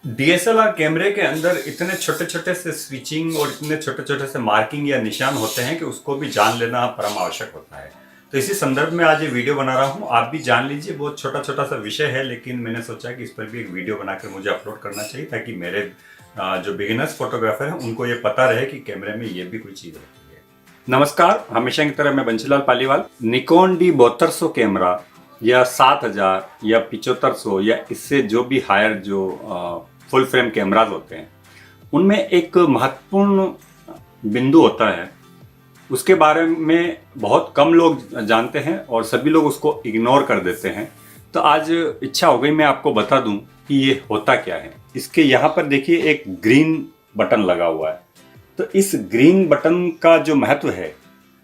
DSLR कैमरे के अंदर इतने छोटे छोटे से स्विचिंग और इतने छोटे छोटे से मार्किंग या निशान होते हैं कि उसको भी जान लेना परम आवश्यक होता है। तो इसी संदर्भ में आज ये वीडियो बना रहा हूँ, आप भी जान लीजिए। बहुत छोटा छोटा सा विषय है, लेकिन मैंने सोचा कि इस पर भी एक वीडियो बनाकर मुझे अपलोड करना चाहिए, ताकि मेरे जो बिगिनर्स फोटोग्राफर हैं उनको ये पता रहे कि कैमरे में ये भी कोई चीज़ होती है। नमस्कार, हमेशा की तरह मैं Banshilal Paliwal. Nikon D7200 camera या 7000 या 7500 या इससे जो भी हायर जो फुल फ्रेम कैमराज होते हैं, उनमें एक महत्वपूर्ण बिंदु होता है, उसके बारे में बहुत कम लोग जानते हैं और सभी लोग उसको इग्नोर कर देते हैं। तो आज इच्छा हो गई मैं आपको बता दूं कि ये होता क्या है। इसके यहाँ पर देखिए एक ग्रीन बटन लगा हुआ है। तो इस ग्रीन बटन का जो महत्व है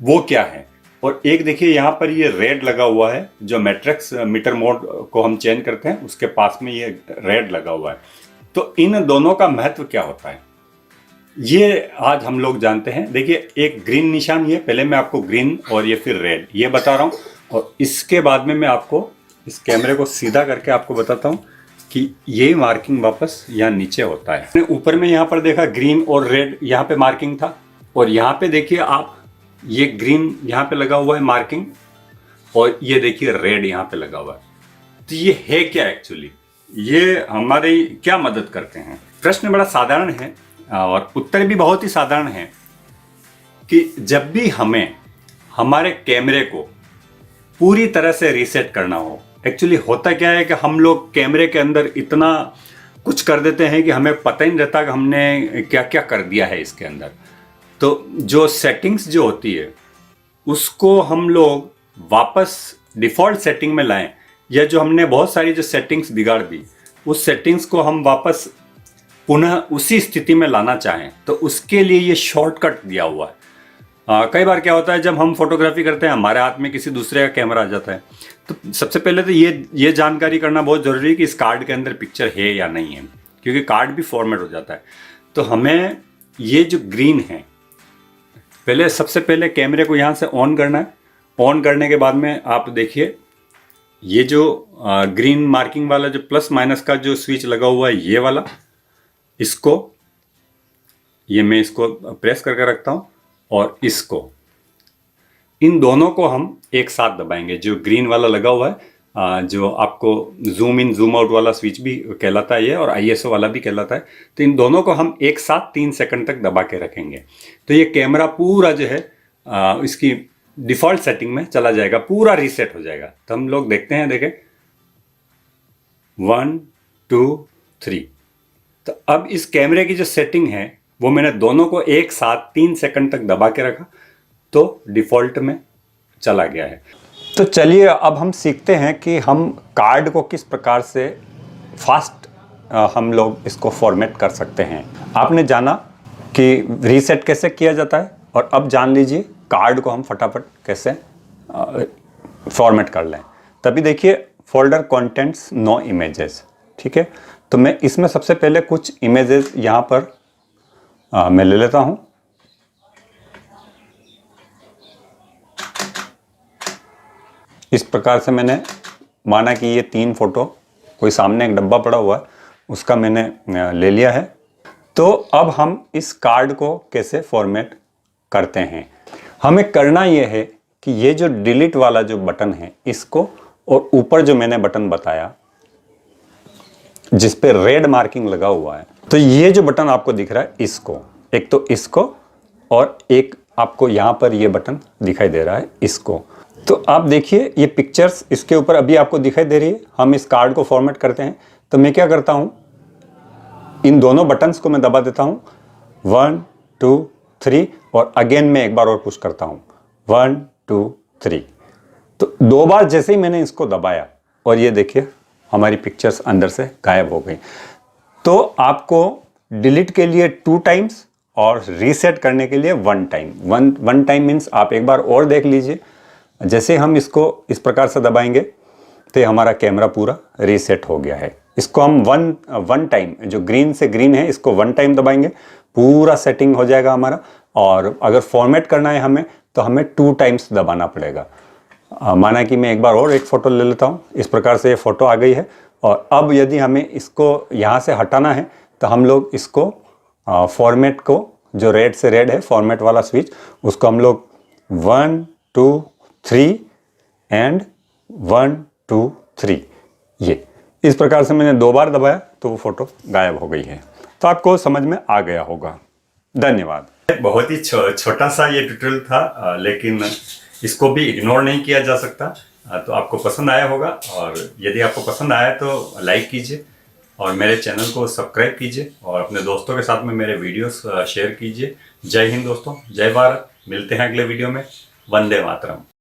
वो क्या है, और एक देखिए यहाँ पर ये रेड लगा हुआ है, जो मैट्रिक्स मीटर मोड को हम चेंज करते हैं उसके पास में ये रेड लगा हुआ है। तो इन दोनों का महत्व क्या होता है ये आज हम लोग जानते हैं। देखिए एक ग्रीन निशान, ये पहले मैं आपको ग्रीन और ये फिर रेड ये बता रहा हूँ, और इसके बाद में मैं आपको इस कैमरे को सीधा करके आपको बताता हूँ कि ये मार्किंग वापस यहाँ नीचे होता है। मैंने ऊपर में यहाँ पर देखा ग्रीन और रेड यहाँ पे मार्किंग था, और यहाँ पे देखिए आप ये ग्रीन यहाँ पे लगा हुआ है मार्किंग, और ये देखिए रेड यहाँ पे लगा हुआ है। तो ये है क्या एक्चुअली, ये हमारी क्या मदद करते हैं? प्रश्न बड़ा साधारण है और उत्तर भी बहुत ही साधारण है कि जब भी हमें हमारे कैमरे को पूरी तरह से रीसेट करना हो, एक्चुअली होता क्या है कि हम लोग कैमरे के अंदर इतना कुछ कर देते हैं कि हमें पता ही नहीं रहता कि हमने क्या क्या कर दिया है इसके अंदर। तो जो सेटिंग्स जो होती है उसको हम लोग वापस डिफ़ॉल्ट सेटिंग में लाएं, या जो हमने बहुत सारी जो सेटिंग्स बिगाड़ दी उस सेटिंग्स को हम वापस पुनः उसी स्थिति में लाना चाहें, तो उसके लिए ये शॉर्टकट दिया हुआ है। कई बार क्या होता है, जब हम फोटोग्राफी करते हैं हमारे हाथ में किसी दूसरे का कैमरा आ जाता है, तो सबसे पहले तो ये जानकारी करना बहुत ज़रूरी है कि इस कार्ड के अंदर पिक्चर है या नहीं है, क्योंकि कार्ड भी फॉर्मेट हो जाता है। तो हमें ये जो ग्रीन है, पहले सबसे पहले कैमरे को यहाँ से ऑन करना है। ऑन करने के बाद में आप देखिए ये जो ग्रीन मार्किंग वाला जो प्लस माइनस का जो स्विच लगा हुआ है, ये वाला, इसको मैं इसको प्रेस करके रखता हूँ, और इसको इन दोनों को हम एक साथ दबाएंगे। जो ग्रीन वाला लगा हुआ है, जो आपको जूम इन जूम आउट वाला स्विच भी कहलाता है ये, और ISO वाला भी कहलाता है। तो इन दोनों को हम एक साथ 3 सेकंड तक दबा के रखेंगे, तो ये कैमरा पूरा जो है इसकी डिफ़ॉल्ट सेटिंग में चला जाएगा, पूरा रीसेट हो जाएगा। तो हम लोग देखते हैं, देखें 1 2 3। तो अब इस कैमरे की जो सेटिंग है वो मैंने दोनों को एक साथ 3 सेकंड तक दबा के रखा, तो डिफ़ॉल्ट में चला गया है। तो चलिए अब हम सीखते हैं कि हम कार्ड को किस प्रकार से फास्ट हम लोग इसको फॉर्मेट कर सकते हैं। आपने जाना कि रीसेट कैसे किया जाता है, और अब जान लीजिए कार्ड को हम फटाफट कैसे फॉर्मेट कर लें। तभी देखिए फोल्डर कंटेंट्स नो इमेजेस, ठीक है। तो मैं इसमें सबसे पहले कुछ इमेजेस यहाँ पर मैं ले लेता हूँ। इस प्रकार से मैंने माना कि ये 3 फोटो, कोई सामने एक डब्बा पड़ा हुआ है उसका मैंने ले लिया है। तो अब हम इस कार्ड को कैसे फॉर्मेट करते हैं, हमें करना ये है कि ये जो डिलीट वाला जो बटन है इसको, और ऊपर जो मैंने बटन बताया जिस पे रेड मार्किंग लगा हुआ है, तो ये जो बटन आपको दिख रहा है इसको, एक तो इसको, और एक आपको यहाँ पर ये बटन दिखाई दे रहा है इसको। तो आप देखिए ये पिक्चर्स इसके ऊपर अभी आपको दिखाई दे रही है। हम इस कार्ड को फॉर्मेट करते हैं, तो मैं क्या करता हूँ, इन दोनों बटन्स को मैं दबा देता हूँ 1 2 3, और अगेन मैं एक बार और पुश करता हूँ 1 2 3। तो 2 बार जैसे ही मैंने इसको दबाया, और ये देखिए हमारी पिक्चर्स अंदर से गायब हो गई। तो आपको डिलीट के लिए 2 टाइम्स और रीसेट करने के लिए 1 टाइम। वन टाइम मीन्स आप एक बार और देख लीजिए। जैसे हम इसको इस प्रकार से दबाएंगे तो हमारा कैमरा पूरा रीसेट हो गया है। इसको हम वन टाइम, जो ग्रीन से ग्रीन है इसको 1 टाइम दबाएंगे, पूरा सेटिंग हो जाएगा हमारा। और अगर फॉर्मेट करना है हमें, तो हमें 2 टाइम्स दबाना पड़ेगा। माना कि मैं एक बार और एक फ़ोटो ले लेता हूँ। इस प्रकार से ये फ़ोटो आ गई है, और अब यदि हमें इसको यहाँ से हटाना है तो हम लोग इसको फॉर्मेट को, जो रेड से रेड है फॉर्मेट वाला स्विच, उसको हम लोग 1 2 3 एंड 1 2 3, ये इस प्रकार से मैंने 2 बार दबाया तो वो फोटो गायब हो गई है। तो आपको समझ में आ गया होगा। धन्यवाद। बहुत ही छोटा सा ये ट्यूटोरियल था, लेकिन इसको भी इग्नोर नहीं किया जा सकता। तो आपको पसंद आया होगा, और यदि आपको पसंद आया तो लाइक कीजिए और मेरे चैनल को सब्सक्राइब कीजिए और अपने दोस्तों के साथ में मेरे वीडियोस शेयर कीजिए। जय हिंद दोस्तों, जय भारत। मिलते हैं अगले वीडियो में। वंदे मातरम।